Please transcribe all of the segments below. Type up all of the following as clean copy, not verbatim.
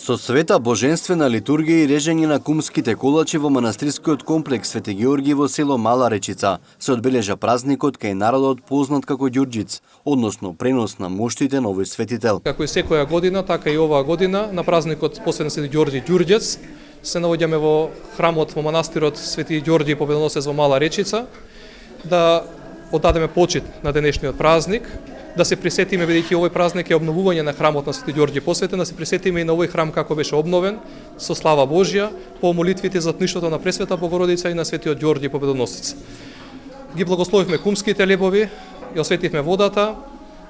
Со света боженствена литургија и режење на кумските колачи во манастирскиот комплекс Свети Георги во село Мала Речица се одбележа празникот кај народот познат како Ѓурѓиц, односно пренос на моштите на овој светител. Како и секоја година, така и оваа година на празникот посветен Свети Ѓорѓи Ѓурѓец се наоѓаме во храмот во манастирот Свети Ѓорѓи Победоносец во Мала Речица да оддадеме почит на денешниот празник, да се присетиме, бидејќи овој празник е обновување на храмот на Свети Ѓорѓи посветен, да се присетиме и на овој храм како беше обновен, со слава Божја, по молитвите за тнишото на Пресвета Богородица и на Светиот Ѓорѓи Победоносец. Ги благословивме кумските лебови, ја осветивме водата,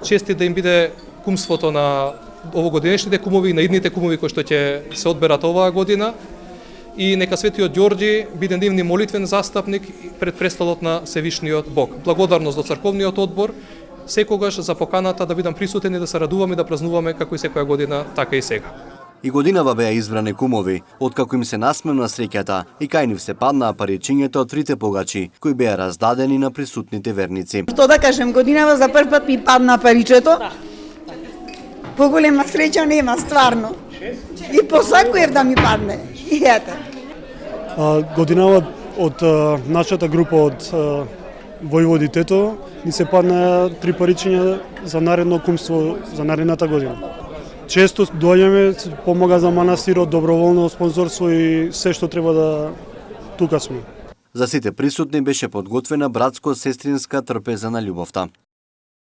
честит да им биде кумството на овогодинешните кумови и на идните кумови кои што ќе се одберат оваа година, и нека Светиот Ѓорѓи биде нивни молитвен застапник пред престолот на Севишниот Бог. Благодарност до црковниот одбор, секогаш за поканата да бидам присутен и да се радуваме да празнуваме како и секоја година, така и сега. И годинава беа избрани кумови, откако им се насмевна среќата и кај нив се паднаа паричињата од трите погачи, кои беа раздадени на присутните верници. Што да кажем, годинава за прв пат ми падна паричето. Поголема среќа нема, стварно. И посакуев да ми падне. И ете. Годинава од нашата група од војводитето ни се падна 3 паричиња за наредно кумство за наредната година. Често доаѓаме, помага за манастирот, доброволно спонзорство и се што треба да тука сме. За сите присутни беше подготвена братско-сестринска трпеза на љубовта.